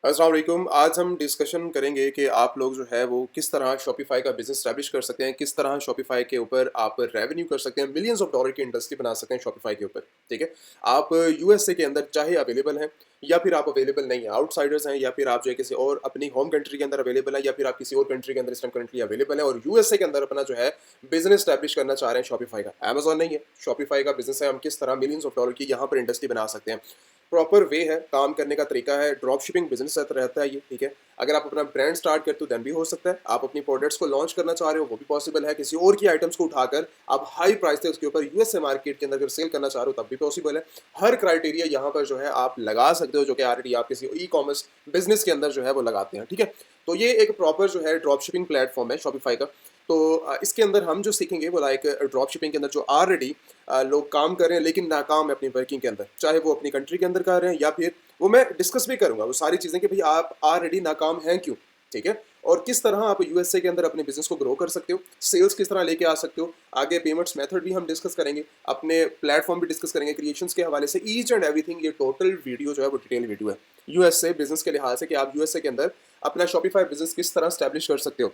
अस्सलाम वालेकुम। आज हम डिस्कशन करेंगे कि आप लोग जो है वो किस तरह शॉपिफ़ाई का बिज़नेस एस्टैब्लिश कर सकते हैं, किस तरह शॉपिफ़ाई के ऊपर आप रेवेन्यू कर सकते हैं, मिलियंस ऑफ डॉलर की इंडस्ट्री बना सकते हैं शॉपिफ़ाई के ऊपर, ठीक है? आप यूएसए के अंदर चाहे अवेलेबल हैं या फिर आप अवेलेबल नहीं हैं, आउटसाइडर्स हैं या फिर आप जो है किसी और अपनी होम कंट्री के अंदर अवेलेबल हैं या फिर आप किसी और कंट्री के अंदर इस टाइम करंटली अवेलेबल हैं और यूएसए के अंदर अपना जो है बिज़नेस एस्टैब्लिश करना चाह रहे हैं शॉपिफ़ाई का। अमेज़न नहीं है, शॉपिफ़ाई का बिज़नेस है, हम किस तरह मिलियंस ऑफ डॉलर की यहाँ पर इंडस्ट्री बना सकते हैं। प्रॉपर वे है, काम करने का तरीका है, ड्रॉप शिपिंग बिज़नेस रहता है ये, ठीक है? अगर आप अपना ब्रांड स्टार्ट करते हो देन भी हो सकता है। आप अपनी प्रोडक्ट्स को लॉन्च करना चाह रहे हो वो भी पॉसिबल है। किसी और की आइटम्स को उठाकर आप हाई प्राइस से उसके ऊपर यूएसए मार्केट के अंदर अगर सेल करना चाह रहे हो तब भी पॉसिबल है। हर क्राइटेरिया यहाँ पर जो है आप लगा सकते हो जो कि ऑलरेडी आप किसी ई-कॉमर्स बिज़नेस के अंदर जो है वो लगाते हैं, ठीक है? तो ये एक प्रॉपर जो है ड्रॉप शिपिंग प्लेटफ़ॉर्म है शॉपिफ़ाई का। तो इसके अंदर हम जो सीखेंगे वो लाइक ड्रॉप शिपिंग के अंदर जो ऑलरेडी लोग काम कर रहे हैं लेकिन नाकाम है अपनी वर्किंग के अंदर, चाहे वो अपनी कंट्री के अंदर कर रहे हैं या फिर वो मैं डिस्कस भी करूँगा वो सारी चीज़ें कि भई आप ऑलरेडी नाकाम हैं क्यों? ठीक है? और किस तरह आप यूएसए के अंदर अपने बिज़नेस को ग्रो कर सकते हो, सेल्स किस तरह लेके आ सकते हो, आगे पेमेंट्स मेथड भी हम डिस्कस करेंगे, अपने प्लेटफ़ॉर्म भी डिस्कस करेंगे, क्रिएशंस के हवाले से ईच एंड एवरीथिंग ये टोटल वीडियो जो है वो डिटेल वीडियो है। यूएसए बिज़नेस के लिहाज से कि आप यूएसए के अंदर अपना शॉपिफ़ाई बिज़नेस किस तरह एस्टैब्लिश कर सकते हो।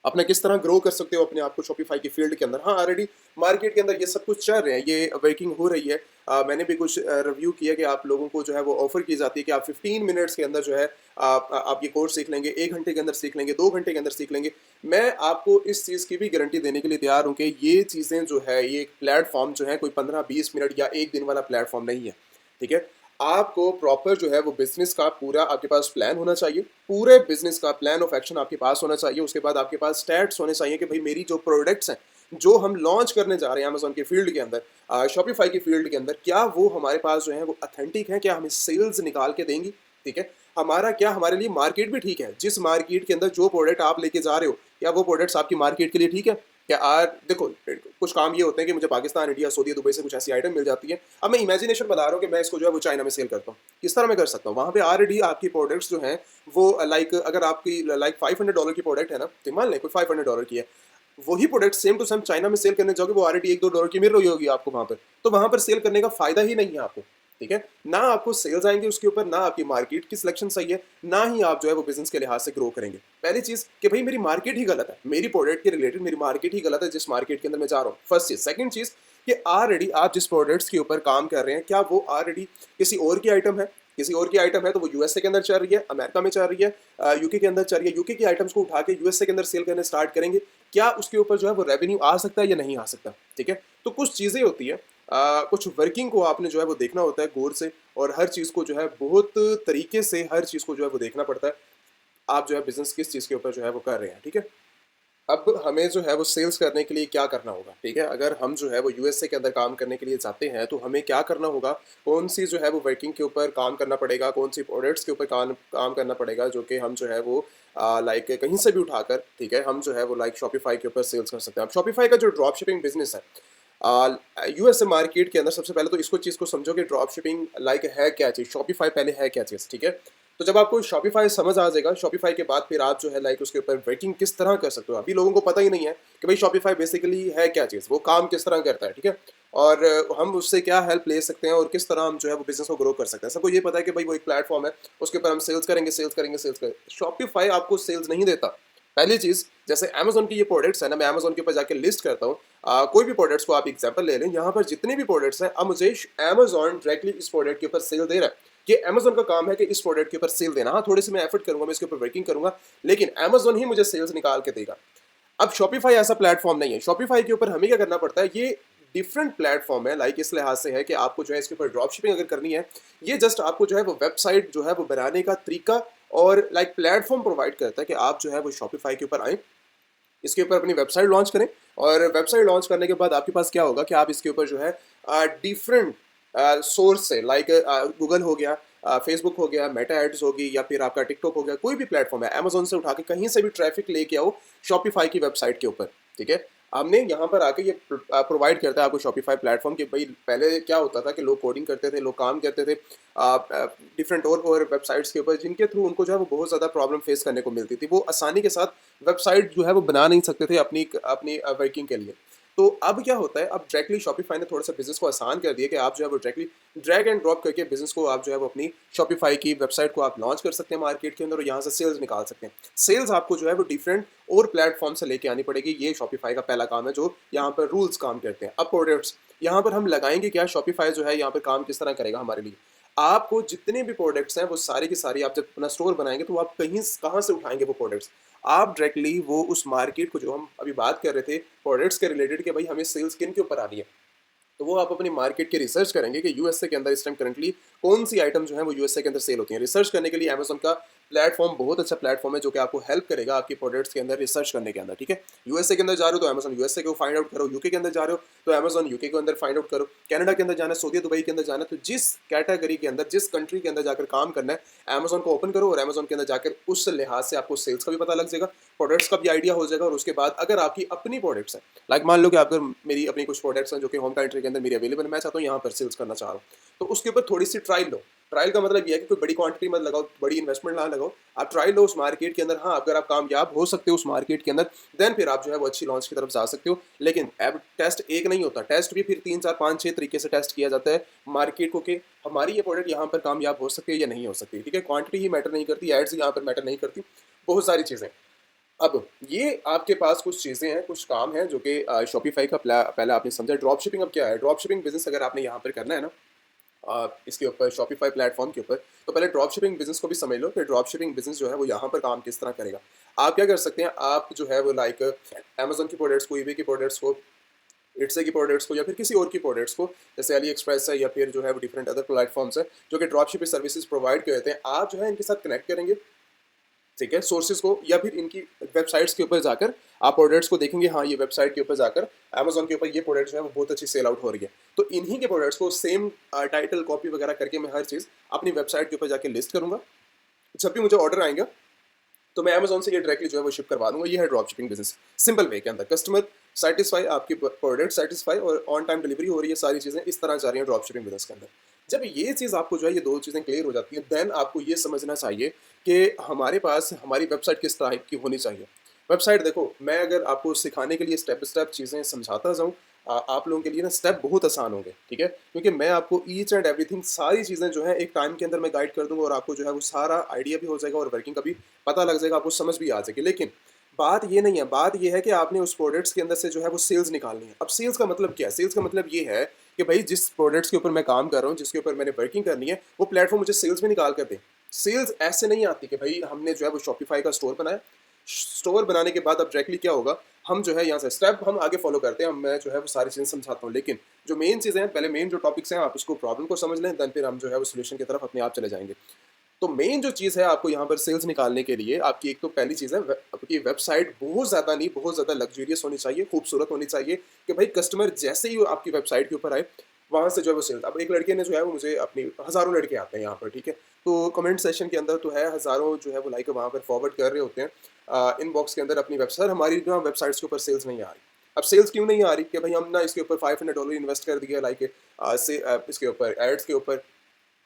अपना किस तरह ग्रो कर सकते हो अपने आप को शॉपिफ़ाई की फ़ील्ड के अंदर। हाँ, ऑलरेडी मार्केट के अंदर ये सब कुछ चल रहे हैं, ये वर्किंग हो रही है। मैंने भी कुछ रिव्यू किया कि आप लोगों को जो है वो ऑफ़र की जाती है कि आप 15 मिनट्स के अंदर जो है आप ये कोर्स सीख लेंगे, 1 घंटे के अंदर सीख लेंगे, 2 घंटे के अंदर सीख लेंगे। मैं आपको इस चीज़ की भी गारंटी देने के लिए तैयार हूँ कि ये चीज़ें जो है, ये एक प्लेटफ़ॉर्म जो है कोई 15-20 मिनट या 1 दिन वाला प्लेटफ़ॉर्म नहीं है, ठीक है? आपको प्रॉपर जो है वो बिज़नेस का पूरा आपके पास प्लान होना चाहिए। पूरे बिज़नेस का प्लान ऑफ एक्शन आपके पास होना चाहिए। उसके बाद आपके पास स्टैट्स होने चाहिए कि भई मेरी जो प्रोडक्ट्स हैं, जो हम लॉन्च करने जा रहे हैं अमेज़न के फ़ील्ड के अंदर शॉपिफ़ाई की फ़ील्ड के अंदर, क्या वो हमारे पास जो है वो ऑथेंटिक है? क्या हमें सेल्स निकाल के देंगी? ठीक है? हमारा क्या हमारे लिए मार्केट भी ठीक है? जिस मार्केट के अंदर जो प्रोडक्ट आप लेके जा रहे हो, क्या वो प्रोडक्ट्स आपकी मार्केट के लिए ठीक है? क्या देखो कुछ काम ये होते हैं कि मुझे पाकिस्तान, इंडिया, सऊदी, दुबई से कुछ ऐसी आइटम मिल जाती है। अब मैं इमेजिनेशन बना रहा हूँ कि मैं इसको जो है वो चाइना में सेल करता हूँ। किस तरह मैं कर सकता हूँ? वहाँ पे ऑलरेडी आपकी प्रोडक्ट्स जो हैं वो लाइक अगर आपकी लाइक $500 की प्रोडक्ट है ना, तो मान लें कोई $500 की है। वही product same to same China में सेल करने जाओगे वो ऑलरेडी $1-2 की मिल रही होगी आपको वहाँ पर। तो वहाँ पर सेल करने का फ़ायदा ही नहीं है आपको, ठीक है? ना आपको सेल्स आएँगे उसके ऊपर, ना आपकी मार्केट की सिलेक्शन सही है, ना ही आप जो है वो बिज़नेस के लिहाज से ग्रो करेंगे। पहली चीज़ कि भई मेरी मार्केट ही गलत है। मेरी प्रोडक्ट के रिलेटेड मेरी मार्केट ही गलत है जिस मार्केट के अंदर मैं जा रहा हूँ, फर्स्ट चीज़। सेकंड चीज़ कि ऑलरेडी आप जिस प्रोडक्ट्स के ऊपर काम कर रहे हैं, क्या वो ऑलरेडी किसी और की आइटम है? किसी और की आइटम है तो वो यूएसए के अंदर चल रही है, अमेरिका में चल रही है, यूके के अंदर चल रही है, यूके की आइटम्स को उठा के यूएसए के अंदर सेल करने स्टार्ट करेंगे, क्या उसके ऊपर जो है वो रेवेन्यू आ सकता है या नहीं आ सकता? ठीक है? तो कुछ चीज़ें होती हैं कुछ वर्किंग को आपने जो है वो देखना होता है गौर से और हर चीज़ को जो है बहुत तरीके से हर चीज़ को जो है वो देखना पड़ता है। आप जो है बिज़नेस किस चीज़ के ऊपर जो है वो कर रहे हैं, ठीक है? अब हमें जो है वो सेल्स करने के लिए क्या करना होगा, ठीक है? अगर हम जो है वो यूएसए के अंदर काम करने के लिए जाते हैं, तो हमें क्या करना होगा? कौन-सी जो है वो वर्किंग के ऊपर काम करना पड़ेगा, कौन-सी प्रोडक्ट्स के ऊपर काम काम करना पड़ेगा, जो कि हम जो है वो लाइक कहीं से भी उठाकर, ठीक है? हम जो है वो लाइक शॉपिफ़ाई के ऊपर सेल्स कर सकते हैं। अब शॉपिफ़ाई का जो ड्रॉप शिपिंग बिज़नेस है यूएसए मार्केट के अंदर सबसे पहले तो इसको चीज़ को समझो कि ड्रॉप शिपिंग लाइक है क्या चीज़, शॉपिफ़ाई पहले है क्या चीज़, ठीक है? तो जब आपको शॉपिफ़ाई समझ आ जाएगा, शॉपिफ़ाई के बाद फिर आप जो है लाइक उसके ऊपर वर्किंग किस तरह कर सकते हो। अभी लोगों को पता ही नहीं है कि भाई शॉपिफ़ाई बेसिकली है क्या चीज़, वो काम किस तरह करता है, ठीक है? और हम उससे क्या हेल्प ले सकते हैं और किस तरह हम जो है वो बिज़नेस को ग्रो कर सकते हैं। सबको ये पता है कि भाई वो एक प्लेटफ़ॉर्म है, उसके ऊपर हम सेल्स करेंगे, सेल्स करेंगे, सेल्स करेंगे। शॉपिफ़ाई आपको सेल्स नहीं देता। पहली चीज़, जैसे अमेज़न की ये प्रोडक्ट्स है ना, मैं अमेज़न के ऊपर जाके लिस्ट करता हूँ कोई भी प्रोडक्ट्स को आप एग्जांपल ले लें, यहाँ पर जितने भी प्रोडक्ट्स हैं, अब मुझे अमेज़न डायरेक्टली इस प्रोडक्ट के ऊपर सेल दे रहा है। ये अमेज़न का काम है कि इस प्रोडक्ट के ऊपर सेल देना। हाँ, थोड़ी-सी मैं एफर्ट करूँगा, मैं इसके ऊपर वर्किंग करूँगा, लेकिन अमेज़न ही मुझे सेल्स निकाल के देगा। अब शॉपिफ़ाई ऐसा प्लेटफ़ॉर्म नहीं है। शॉपिफ़ाई के ऊपर हमें क्या करना पड़ता है, ये डिफरेंट प्लेटफ़ॉर्म है, लाइक इस लिहाज से है कि आपको जो है इसके ऊपर ड्रॉप शिपिंग अगर करनी है, ये जस्ट आपको जो है वो वेबसाइट जो है वो बनाने का तरीका और लाइक प्लेटफ़ॉर्म प्रोवाइड करता है कि आप जो है वो शॉपिफ़ाई के ऊपर आएँ, इसके ऊपर अपनी वेबसाइट लॉन्च करें और वेबसाइट लॉन्च करने के बाद आपके पास क्या होगा कि आप इसके ऊपर जो है डिफरेंट सोर्स से लाइक गूगल हो गया, फेसबुक हो गया, मेटा एड्स होगी या फिर आपका टिकटॉक हो गया, कोई भी प्लेटफॉर्म है, अमेजोन से उठा के कहीं से भी ट्रैफिक लेके आओ शॉपिफाई की वेबसाइट के ऊपर, ठीक है? हमने यहाँ पर आके ये प्रोवाइड करता है आपको शॉपिफाई प्लेटफॉर्म कि भाई पहले क्या होता था कि लोग कोडिंग करते थे, लोग काम करते थे डिफरेंट और वेबसाइट्स के ऊपर जिनके थ्रू उनको जो है वो बहुत ज़्यादा प्रॉब्लम फेस करने को मिलती थी। वो आसानी के साथ वेबसाइट जो है वो बना नहीं सकते थे अपनी अपनी वर्किंग के लिए। तो अब क्या होता है, अब डायरेक्टली शॉपिफाई ने थोड़ा सा बिजनेस को आसान कर दिया कि आप जो है वो डायरेक्टली ड्रैग एंड ड्रॉप करके बिजनेस को आप जो है वो अपनी शॉपिफाई की वेबसाइट को आप लॉन्च कर सकते हैं मार्केट के अंदर और यहाँ से सेल्स निकाल सकते हैं। सेल्स आपको जो है वो डिफरेंट और प्लेटफॉर्म से लेके आनी पड़ेगी, ये शॉपिफाई का पहला काम है जो यहाँ पर रूल्स काम करते हैं। अब प्रोडक्ट्स यहाँ पर हम लगाएंगे क्या, शॉपिफाई जो है यहाँ पर काम किस तरह करेगा हमारे लिए। आपको जितने भी प्रोडक्ट्स हैं वो सारी की सारी आप जब अपना स्टोर बनाएंगे तो आप कहीं कहाँ से उठाएंगे वो प्रोडक्ट्स, आप डायरेक्टली वो उस मार्केट को, जो हम अभी बात कर रहे थे प्रोडक्ट्स के रिलेटेड कि भाई हमें सेल्स किन के ऊपर आ रही है, तो वो आप अपनी मार्केट के रिसर्च करेंगे कि यूएसए के अंदर इस टाइम करंटली कौन सी आइटम जो है वो यूएसए के अंदर सेल होती है। रिसर्च करने के लिए अमेजोन का प्लेटफॉर्म बहुत अच्छा प्लेटफॉर्म है जो कि आपको हेल्प करेगा आपकी प्रोडक्ट्स के अंदर रिसर्च करने के अंदर, ठीक है। यूएसए के अंदर जा रहे हो तो अमेजोन यूएसए को फाइंड आउट करो, यूके के अंदर जा रहे हो तो अमेजोन यूके के अंदर फाइंड आउट करो, कनाडा के अंदर जाना है, सऊदी दुबई के अंदर जाना है, तो जिस कैटेगरी के अंदर जिस कंट्री के अंदर जाकर काम करना है अमेजोन को ओपन करो और अमेजोन के अंदर जाकर उस लिहाज से आपको सेल्स का भी पता लग जाएगा, प्रोडक्ट्स का भी आइडिया हो जाएगा। और उसके बाद अगर आपकी अपनी प्रोडक्ट्स है, लाइक मान लो कि अगर मेरी अपनी कुछ प्रोडक्ट्स हैं जो कि होम कंट्री के अंदर मेरी अवेलेबल, मैं चाहता हूँ यहाँ पर सेल्स करना चाह रहा हूँ, तो उसके ऊपर थोड़ी सी ट्रायल लो। ट्रायल का मतलब ये है कि कोई बड़ी क्वांटिटी मत लगाओ, बड़ी इन्वेस्टमेंट ना लगाओ, आप ट्रायल लो उस मार्केट के अंदर। हाँ, अगर आप कामयाब हो सकते हो उस मार्केट के अंदर, देन फिर आप जो है वो अच्छी लॉन्च की तरफ जा सकते हो। लेकिन अब टेस्ट एक नहीं होता, टेस्ट भी फिर 3 4 5 6 तरीके से टेस्ट किया जाता है मार्केट को कि हमारी ये प्रोडक्ट यहाँ पर कामयाब हो सकती है या नहीं हो सकती, ठीक है। क्वांटिटी ही मैटर नहीं करती, एड्स यहाँ पर मैटर नहीं करती, बहुत सारी चीज़ें। अब ये आपके पास कुछ चीज़ें हैं, कुछ काम हैं जो कि शॉपिफाई का पहले आपने समझा। ड्रॉप शिपिंग अब क्या है, ड्रॉप शिपिंग बिजनेस अगर आपने यहाँ पर करना है ना इसके ऊपर शॉपिफाई प्लेटफॉर्म के ऊपर, तो पहले ड्रॉप शिपिंग बिजनेस को भी समझ लो कि ड्रॉप शिपिंग बिजनेस जो है वो यहाँ पर काम किस तरह करेगा। आप क्या कर सकते हैं, आप जो है वो लाइक अमेजोन की प्रोडक्ट्स को, ईबे की प्रोडक्ट्स को, इट्से की प्रोडक्ट्स को या फिर किसी और की प्रोडक्ट्स को, जैसे अली एक्सप्रेस है या फिर जो है वो डिफरेंट अदर प्लेटफॉर्म्स है जो कि ड्रॉप शिपिंग सर्विसेज प्रोवाइड करते हैं, आप जो है इनके साथ कनेक्ट करेंगे, ठीक है, सोर्सेज को, या फिर इनकी वेबसाइट्स के ऊपर जाकर आप प्रोडक्ट्स को देखेंगे। हाँ, ये वेबसाइट के ऊपर जाकर अमेजोन के ऊपर ये प्रोडक्ट जो है वो बहुत अच्छी सेल आउट हो रही है, तो इन्हीं के प्रोडक्ट्स को सेम टाइटल कॉपी वगैरह करके मैं हर चीज़ अपनी वेबसाइट के ऊपर जाकर लिस्ट करूंगा। जब भी मुझे ऑर्डर आएगा तो मैं अमेजोन से ये डायरेक्टली जो है वो शिप करवा दूंगा। ये है drop shipping business simple way के अंदर, कस्टमर सेटिस्फाई, आपकी प्रोडक्ट सेटिस्फाई और ऑन टाइम डिलीवरी हो रही है, सारी चीज़ें इस तरह जा रही हैं ड्रॉप शिपिंग बिजनेस के अंदर। जब ये चीज़ आपको जो है ये दो चीज़ें क्लियर हो जाती हैं, देन आपको ये समझना चाहिए कि हमारे पास हमारी वेबसाइट किस तरह की होनी चाहिए। वेबसाइट देखो, मैं अगर आपको सिखाने के लिए स्टेप बाय स्टेप चीज़ें समझाता जाऊँ, आप लोगों के लिए ना स्टेप बहुत आसान होंगे, ठीक है, क्योंकि मैं आपको ईच एंड एवरीथिंग सारी चीज़ें जो है एक टाइम के अंदर मैं गाइड कर दूंगा और आपको जो है वो सारा आइडिया भी हो जाएगा और वर्किंग का भी पता लग जाएगा, आपको समझ भी आ जाएगी। लेकिन बात ये नहीं है, बात ये है कि आपने उस प्रोडक्ट्स के अंदर से जो है वो सेल्स निकालनी है। अब सेल्स का मतलब क्या है, सेल्स का मतलब ये है कि भाई जिस प्रोडक्ट्स के ऊपर मैं काम कर रहा हूँ, जिसके ऊपर मैंने वर्किंग करनी है, वो प्लेटफॉर्म मुझे सेल्स में निकाल कर दे। सेल्स ऐसे नहीं आती कि भाई हमने जो है वो शॉपिफाई का स्टोर बनाया, स्टोर बनाने के बाद अब डायरेक्टली क्या होगा, हम जो है यहाँ से स्टेप हम आगे फॉलो करते हैं, मैं जो है वो सारी चीज़ें समझाता हूँ। लेकिन जो मेन चीज़ें हैं, पहले मेन जो टॉपिक्स हैं आप उसको प्रॉब्लम को समझ लें, देन फिर हम जो है वो सोल्यूशन की तरफ अपने आप चले जाएंगे। तो मेन जो चीज़ है आपको यहाँ पर सेल्स निकालने के लिए, आपकी एक तो पहली चीज़ है आपकी वेबसाइट बहुत ज़्यादा नहीं, बहुत ज़्यादा लग्जूरियस होनी चाहिए, खूबसूरत होनी चाहिए कि भाई कस्टमर जैसे ही वो आपकी वेबसाइट के ऊपर आए वहाँ से जो है वो सेल्स। अब एक लड़के ने जो है वो मुझे अपनी, हज़ारों लड़के आते हैं यहाँ पर, ठीक है, तो कमेंट सेशन के अंदर तो है हज़ारों जो है वो लाइक वहाँ पर फॉरवर्ड कर रहे होते हैं इनबॉक्स के अंदर अपनी वेबसाइट, हमारी जो वेबसाइट्स के ऊपर सेल्स नहीं आ रही। अब सेल्स क्यों नहीं आ रही कि भाई हम ना इसके ऊपर $500 इन्वेस्ट कर दिया, लाइक से इसके ऊपर एड्स के ऊपर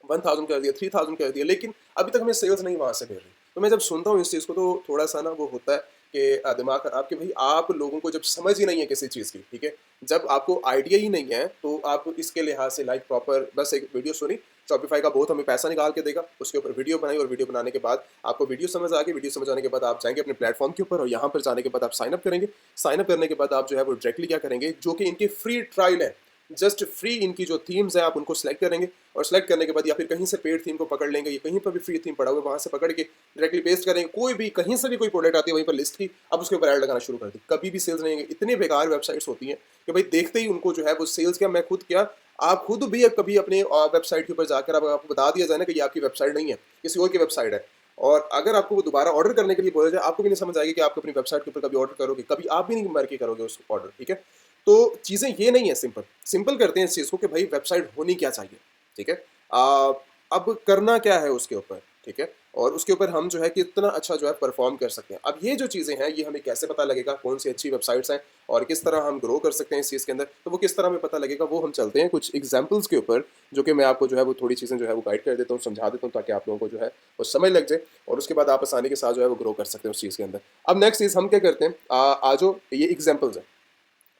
1000 कर दिया, 3000 कर दिया, लेकिन अभी तक हमें सेल्स नहीं वहाँ से मिल रही। तो मैं जब सुनता हूँ इस चीज़ को तो थोड़ा सा ना वो होता है कि दिमाग खराब कि भाई आप लोगों को जब समझ ही नहीं है किसी चीज़ की, ठीक है, जब आपको आइडिया ही नहीं है तो आप इसके लिहाज से लाइक प्रॉपर बस एक वीडियो सुनी, शॉपिफाई का बहुत हमें पैसा निकाल के देगा, उसके ऊपर वीडियो बनाई और वीडियो बनाने के बाद आपको वीडियो समझ आ गई, वीडियो समझ आने के बाद आप जाएंगे अपने प्लेटफॉर्म के ऊपर और यहाँ पर जाने के बाद आप साइन अप करेंगे। साइन अप करने के बाद आप जो है वो डायरेक्टली क्या करेंगे, जो कि इनकी फ्री ट्रायल है, जस्ट फ्री इनकी जो थीम्स है आप उनको सेलेक्ट करेंगे और सेलेक्ट करने के बाद या फिर कहीं से पेड थीम को पकड़ लेंगे, या कहीं पर भी फ्री थीम पड़ा हुआ है वहाँ से पकड़ के डायरेक्टली पेस्ट करेंगे, कोई भी कहीं से भी कोई प्रोडक्ट आती है वहीं पर लिस्ट की, अब उसके ऊपर ऐड लगाना शुरू कर दी, कभी भी सेल्स नहीं होंगे। इतनी बेकार वेबसाइट्स होती हैं कि भाई देखते ही उनको जो है वो सेल्स, क्या मैं खुद क्या, आप खुद भी कभी अपने वेबसाइट के ऊपर जाकर अब आपको बता दिया जाए ना कि ये आपकी वेबसाइट नहीं है, किसी और की वेबसाइट है, और अगर आपको वो दोबारा ऑर्डर करने के लिए बोला जाए, आपको भी नहीं समझ आएगी कि आप अपनी वेबसाइट के ऊपर कभी ऑर्डर करोगे, कभी आप भी नहीं मर के करोगे उस ऑर्डर, ठीक है। तो चीज़ें ये नहीं है, सिंपल सिंपल करते हैं इस चीज़ को कि भाई वेबसाइट होनी क्या चाहिए, ठीक है। अब करना क्या है उसके ऊपर, ठीक है, और उसके ऊपर हम जो है कितना अच्छा जो है परफॉर्म कर सकते हैं। अब ये जो चीज़ें हैं ये हमें कैसे पता लगेगा कौन सी अच्छी वेबसाइट्स हैं और किस तरह हम ग्रो कर सकते हैं इस चीज़ के अंदर, तो वो किस तरह हमें पता लगेगा, वो हम चलते हैं कुछ एग्जाम्पल्स के ऊपर, जो कि मैं आपको जो है वो थोड़ी चीज़ें जो है वो गाइड कर देता हूँ, समझा देता हूँ, ताकि आप लोगों को जो है वो समझ लग जाए और उसके बाद आप आसानी के साथ जो है वो ग्रो कर सकते हैं उस चीज़ के अंदर। अब नेक्स्ट चीज़ हम क्या करते हैं, आ जाओ, ये एग्जाम्पल्स हैं,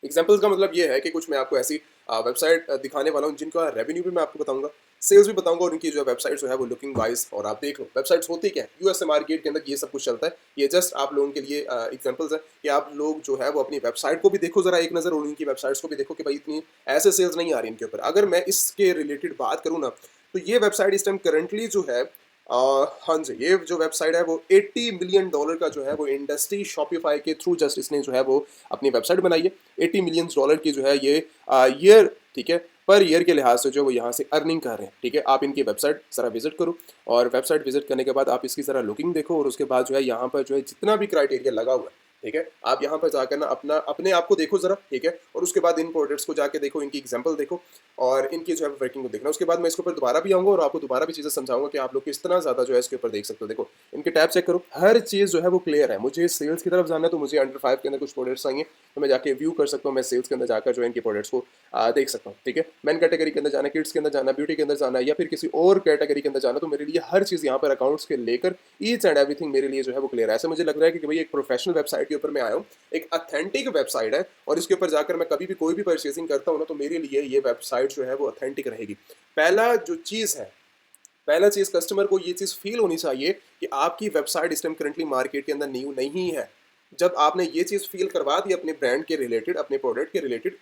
एग्जाम्पल्स का मतलब ये है कि कुछ मैं आपको ऐसी वेबसाइट दिखाने वाला हूँ जिनका रेवेन्यू भी मैं आपको बताऊंगा, सेल्स भी बताऊंगा, और उनकी जो वेबसाइट जो है वो लुकिंग वाइज, और आप देख लो वेबसाइट्स होती क्या है, यूएसए मार्केट के अंदर ये सब कुछ चलता है। ये जस्ट आप लोगों के लिए एग्जांपल्स है कि आप लोग जो है वो अपनी वेबसाइट को भी देखो जरा एक नज़र, और उनकी वेबसाइट्स को भी देखो कि भाई इतनी ऐसे सेल्स नहीं आ रही इनके ऊपर। अगर मैं इसके रिलेटेड बात करूँ ना, तो ये वेबसाइट इस टाइम करंटली जो है हाँ जी, ये जो वेबसाइट है वो $80 मिलियन का जो है वो इंडस्ट्री शॉपिफाई के थ्रू जस्ट इसने जो है वो अपनी वेबसाइट बनाई है। $80 मिलियन की जो है ये ईयर, ठीक है, पर ईयर के लिहाज से जो वो यहाँ से अर्निंग कर रहे हैं, ठीक है। आप इनकी वेबसाइट ज़रा विजिट करो, और वेबसाइट विजिट करने के बाद आप इसकी ज़रा लुकिंग देखो, और उसके बाद जो है यहाँ पर जो है जितना भी क्राइटेरिया लगा हुआ है, ठीक है, आप यहाँ पर जाकर ना अपना अपने आप को देखो ज़रा, ठीक है, और उसके बाद इन प्रोडक्ट्स को जाके देखो, इनकी एग्जांपल देखो, और इनकी जो है वर्किंग को देखना। उसके बाद मैं इसके ऊपर दोबारा भी आऊँगा और आपको दोबारा भी चीज़ें समझाऊंगा कि आप लोग किस तरह ज़्यादा जो है इसके ऊपर देख सकते हो। देखो इनके टैब चेक करो, हर चीज़ जो है वो क्लियर है। मुझे सेल्स की तरफ जाना है तो मुझे अंडर 5 के अंदर कुछ प्रोडक्ट्स आएंगे, तो मैं जाके व्यू कर सकता हूँ, मैं सेल्स के अंदर जाकर जो है इनके प्रोडक्ट्स को देख सकता हूँ, ठीक है। मैन कैटेगरी के अंदर जाना, किड्स के अंदर जाना, ब्यूटी के अंदर जाना, या फिर किसी और कैटेगरी के अंदर जाना, तो मेरे लिए हर चीज़ यहाँ पर अकाउंट्स के लेकर ईच एंड एवरीथिंग मेरे लिए जो है वो क्लियर है। ऐसा मुझे लग रहा है कि भाई एक प्रोफेशनल वेबसाइट के ऊपर मैं आया हूँ, एक अथेंटिक वेबसाइट है, और इसके ऊपर जाकर मैं कभी भी कोई भी परचेसिंग करता हूँ ना, तो मेरे लिए ये वेबसाइट जो है वो अथेंटिक रहेगी। पहला जो चीज़ है, पहला चीज़ कस्टमर को ये चीज़ फील होनी चाहिए कि आपकी वेबसाइट इस टाइम करंटली मार्केट के अंदर न्यू नहीं है। जब आपने ये चीज़ फील करवा दी अपने ब्रांड के रिलेटेड, अपने प्रोडक्ट के रिलेटेड,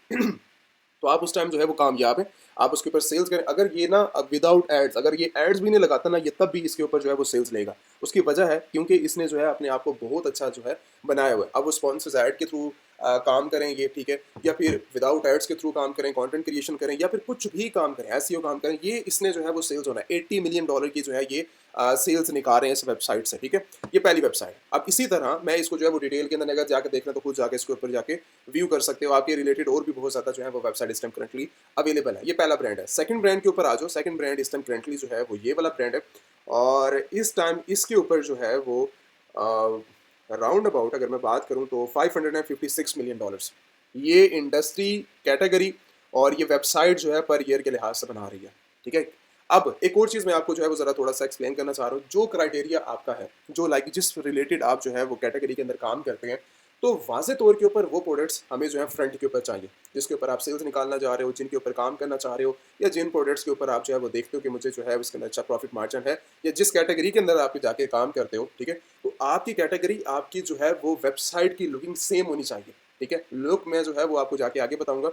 तो आप उस टाइम जो है वो कामयाब हैं। आप उसके ऊपर सेल्स करें। अगर ये ना विदाउट एड्स, अगर ये एड्स भी नहीं लगाता ना ये, तब भी इसके ऊपर जो है वो सेल्स लेगा। उसकी वजह है क्योंकि इसने जो है अपने आप को बहुत अच्छा जो है बनाया हुआ है। अब वो स्पॉन्सर्स ऐड के थ्रू काम करें ये, ठीक है, या फिर विदाउट एड्स के थ्रू काम करें, कंटेंट क्रिएशन करें, या फिर कुछ भी काम करें, एसईओ काम करें, ये इसने जो है वो सेल्स होना है। $80 मिलियन की जो है ये सेल्स निकाल रहे हैं इस वेबसाइट से, ठीक है। ये पहली वेबसाइट। अब इसी तरह मैं इसको जो है वो डिटेल के अंदर अगर जाकर देखना तो खुद जाके इसके ऊपर जाके व्यू कर सकते हो। आपके रिलेटेड और भी बहुत ज़्यादा जो है वो वेबसाइट इस टाइम करंटली अवेलेबल है। ये पहला ब्रांड है। सेकंड ब्रांड के ऊपर आ जाओ। सेकंड ब्रांड इस टाइम करंटली जो है वो ये वाला ब्रांड है, और इस टाइम इसके ऊपर जो है वो राउंड अबाउट अगर मैं बात करूं तो $556 मिलियन ये इंडस्ट्री कैटेगरी और ये वेबसाइट जो है पर ईयर के लिहाज से बना रही है, ठीक है। अब एक और चीज़ मैं आपको जो है वो ज़रा थोड़ा सा एक्सप्लेन करना चाह रहा हूँ। जो क्राइटेरिया आपका है, जो लाइक जिस रिलेटेड आप जो है वो कैटेगरी के अंदर काम करते हैं, तो वाज़े तौर के ऊपर वो प्रोडक्ट्स हमें जो है फ्रंट के ऊपर चाहिए, जिसके ऊपर आप सेल्स निकालना चाह रहे हो, जिनके ऊपर काम करना चाह रहे हो, या जिन प्रोडक्ट्स के ऊपर आप जो है वो देखते हो कि मुझे जो है उसके अंदर अच्छा प्रॉफिट मार्जिन है, या जिस कैटेगरी के अंदर आप जाके काम करते हो, ठीक है। तो आपकी कैटेगरी, आपकी जो है वो वेबसाइट की लुकिंग सेम होनी चाहिए, ठीक है। लुक मैं जो है वो आपको जाके आगे बताऊंगा,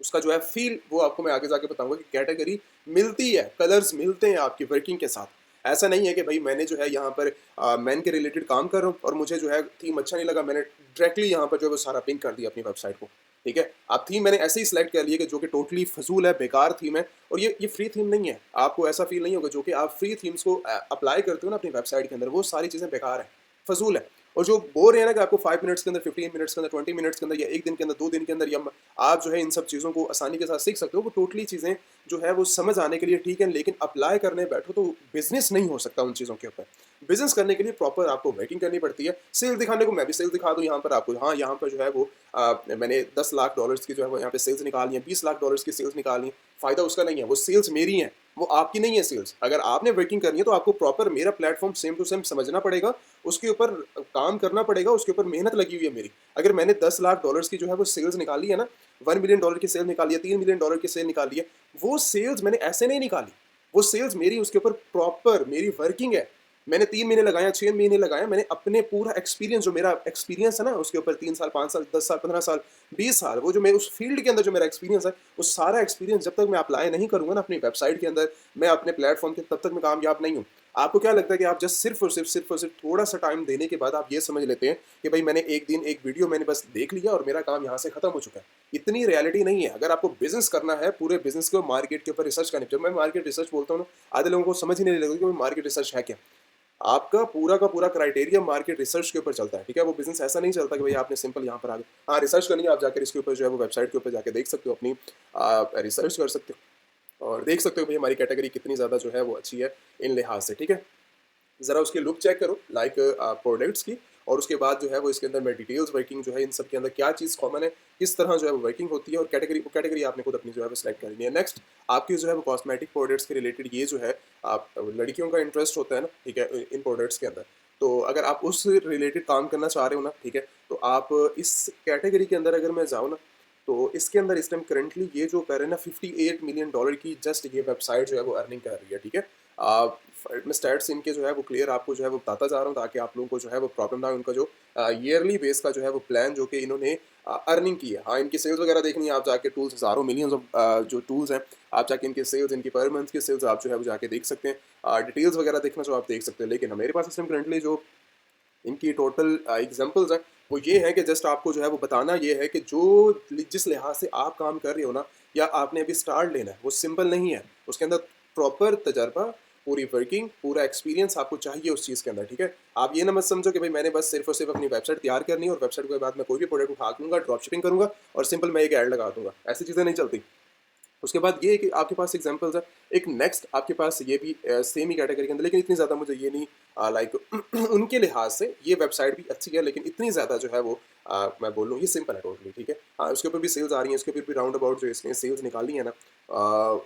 उसका जो है फील वो आपको मैं आगे जाके बताऊंगा कि कैटेगरी मिलती है, कलर्स मिलते हैं आपकी वर्किंग के साथ। ऐसा नहीं है कि भाई मैंने जो है यहाँ पर मैन के रिलेटेड काम कर रहा हूँ और मुझे जो है थीम अच्छा नहीं लगा, मैंने डायरेक्टली यहाँ पर जो है वो सारा पिंक कर दिया अपनी वेबसाइट को, ठीक है। आप थीम मैंने ऐसे ही सिलेक्ट कर लिया कि जो कि टोटली फजूल है, बेकार थीम है, और ये फ्री थीम नहीं है। आपको ऐसा फील नहीं होगा जो कि आप फ्री थीम्स को अप्लाई करते हो ना अपनी वेबसाइट के अंदर, वो सारी चीज़ें बेकार है, फजूल है। और जो बोल रहे हैं ना कि आपको 5 मिनट्स के अंदर, 15 मिनट्स के अंदर, 20 मिनट्स के अंदर, या एक दिन के अंदर, 2 दिन के अंदर, या आप जो है इन सब चीज़ों को आसानी के साथ सीख सकते हो, वो टोटली चीज़ें जो है वो समझ आने के लिए ठीक है, लेकिन अप्लाई करने बैठो तो बिजनेस नहीं हो सकता उन चीज़ों के ऊपर। बिजनेस करने के लिए प्रॉपर आपको वेटिंग करनी पड़ती है। सेल दिखाने को मैं भी सेल दिखा दूँ यहाँ पर आपको, हाँ यहाँ पर जो है वो मैंने $10 लाख की जो है वो यहाँ पे सेल्स निकाली है, $20 लाख की सेल्स निकाली है। फ़ायदा उसका नहीं है, वो सेल्स मेरी हैं, वो आपकी नहीं है सेल्स। अगर आपने वर्किंग करनी है तो आपको प्रॉपर मेरा प्लेटफॉर्म सेम टू सेम समझना पड़ेगा, उसके ऊपर काम करना पड़ेगा, उसके ऊपर मेहनत लगी हुई है मेरी। अगर मैंने $10 लाख की जो है वो सेल्स निकाली है ना, $1 मिलियन की सेल निकाली है, $3 मिलियन की सेल निकाली है, वो सेल्स मैंने ऐसे नहीं निकाली, वो सेल्स मेरी, उसके ऊपर प्रॉपर मेरी वर्किंग है। मैंने 3 महीने लगाया, 6 महीने लगाया, मैंने अपने पूरा एक्सपीरियंस, जो मेरा एक्सपीरियंस है ना उसके ऊपर 3 साल, 5 साल, 10 साल, 15 साल, 20 साल, वो जो मैं उस फील्ड के अंदर जो मेरा एक्सपीरियंस है, वो सारा एक्सपीरियंस जब तक मैं अप्लाई नहीं करूंगा ना अपनी वेबसाइट के अंदर, मैं अपने प्लेटफॉर्म के, तब तक मैं कामयाब नहीं हूँ। आपको क्या लगता है कि आप जस्ट सिर्फ और सिर्फ थोड़ा सा टाइम देने के बाद आप ये समझ लेते हैं कि भाई मैंने एक दिन एक वीडियो मैंने बस देख लिया और मेरा काम यहाँ से खत्म हो चुका है? इतनी रियलिटी नहीं है। अगर आपको बिजनेस करना है, पूरे बिजनेस को मार्केट के ऊपर रिसर्च करनी, जब मैं मार्केट रिसर्च बोलता हूँ ना, आधे लोगों को समझ ही नहीं लगता कि मार्केट रिसर्च है क्या। आपका पूरा का पूरा क्राइटेरिया मार्केट रिसर्च के ऊपर चलता है, ठीक है। वो बिजनेस ऐसा नहीं चलता कि भाई आपने सिंपल यहाँ पर आ गए, हाँ रिसर्च करनी है, आप जाकर इसके ऊपर जो है वो वेबसाइट के ऊपर जाकर देख सकते हो, अपनी रिसर्च कर सकते हो और देख सकते हो भाई हमारी कैटेगरी कितनी ज़्यादा जो है वो अच्छी है इन लिहाज से, ठीक है। ज़रा उसकी लुक चेक करो लाइक प्रोडक्ट्स की, और उसके बाद जो है वो इसके अंदर मैं डिटेल्स वर्किंग जो है इन सब के अंदर क्या चीज़ कॉमन है, किस तरह जो है वो वर्किंग होती है, और कैटेगरी आपने खुद अपनी जो है वो सिलेक्ट करनी है। नेक्स्ट आपकी जो है वो कॉस्मेटिक प्रोडक्ट्स के रिलेटेड, ये जो है आप लड़कियों का इंटरेस्ट होता है ना, ठीक है, इन प्रोडक्ट्स के अंदर, तो अगर आप उस रिलेटेड काम करना चाह रहे हो ना, ठीक है, तो आप इस कैटेगरी के अंदर अगर मैं जाऊँ ना, तो इसके अंदर इस टाइम करंटली ये जो कर रहे हैं ना $58 मिलियन की जस्ट ये वेबसाइट जो है वो अर्निंग कर रही है, ठीक है। मैं स्टैट्स इनके जो है वो क्लियर आपको जो है वो बताता जा रहा हूँ ताकि आप लोगों को जो है वो प्रॉब्लम ना हो। उनका जो ईयरली बेस का जो है वो प्लान जो कि इन्होंने अर्निंग की है, हाँ इनकी सेल्स वगैरह देखनी है आप जाके, टूल्स हज़ारों मिलियंस ऑफ जो टूल्स हैं, आप जाके इनके सेल्स, इनकी पर मंथ की सेल्स आप जो है वो जाके देख सकते हैं। डिटेल्स वगैरह देखना जो आप देख सकते हैं। लेकिन मेरे पास इस टाइम करंटली जो इनकी टोटल एग्जांपल्स हैं वो ये है कि जस्ट आपको जो है वो बताना ये है कि जो जिस लिहाज से आप काम कर रहे हो ना, या आपने अभी स्टार्ट लेना है, वो सिंपल नहीं है। उसके अंदर प्रॉपर तजर्बा, पूरी वर्किंग, पूरा एक्सपीरियंस आपको चाहिए उस चीज़ के अंदर, ठीक है। आप ये ना मत समझो कि भाई मैंने बस सिर्फ और सिर्फ अपनी वेबसाइट तैयार करनी है और वेबसाइट के बाद मैं कोई भी प्रोडक्ट उठा दूंगा, ड्रॉप शिपिंग करूंगा और सिंपल मैं एक ऐड लगा दूंगा, ऐसी चीज़ें नहीं चलती। उसके बाद ये है कि आपके पास एग्जांपल्स है। एक नेक्स्ट आपके पास ये भी सेम ही कैटेगरी के अंदर, लेकिन इतनी ज़्यादा मुझे ये नहीं लाइक उनके लिहाज से ये वेबसाइट भी अच्छी है, लेकिन इतनी ज़्यादा जो है वो मैं बोल लूँ ये सिंपल है टोटली, ठीक है। हाँ उसके ऊपर भी सेल्स आ रही हैं, उसके ऊपर भी राउंड अबाउट जो इसने सेल्स निकाली है ना,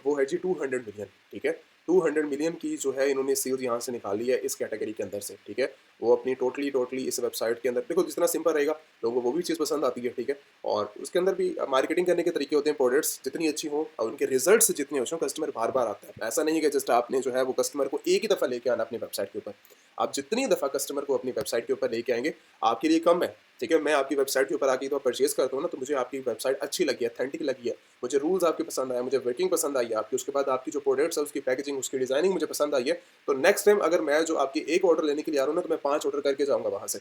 वो है जी 200 मिलियन, ठीक है। 200 मिलियन की जो है इन्होंने सेल्स यहाँ से निकाली है इस कैटेगरी के अंदर से, ठीक है। वो अपनी टोटली टोटली इस वेबसाइट के अंदर देखो, जितना सिंपल रहेगा लोगों को वो भी चीज़ पसंद आती है, ठीक है। और उसके अंदर भी मार्केटिंग करने के तरीके होते हैं, प्रोडक्ट्स जितनी अच्छी हो और उनके रिजल्ट्स जितने अच्छे हों, कस्टमर बार बार आता है। ऐसा नहीं है कि जस्ट आपने जो है वो कस्टमर को एक ही दफ़ा लेके आना अपनी वेबसाइट के ऊपर। आप जितनी दफ़ा कस्टमर को अपनी वेबसाइट के ऊपर लेके आएंगे आपके लिए कम है, ठीक है। मैं आपकी वेबसाइट के ऊपर आके तो परचेज करता हूँ ना, तो मुझे आपकी वेबसाइट अच्छी लगी है, अथेंटिक लगी है, मुझे रूल्स आपके पसंद आए, मुझे वर्किंग पसंद आई है आपकी, उसके बाद आपकी जो प्रोडक्ट्स है उसकी पैकेजिंग, उसकी डिजाइनिंग मुझे पसंद आई है, तो नेक्स्ट टाइम अगर मैं जो आपकी एक ऑर्डर लेने के लिए आ रहा हूँ ना, तो मैं 5 ऑर्डर करके जाऊँगा वहाँ से,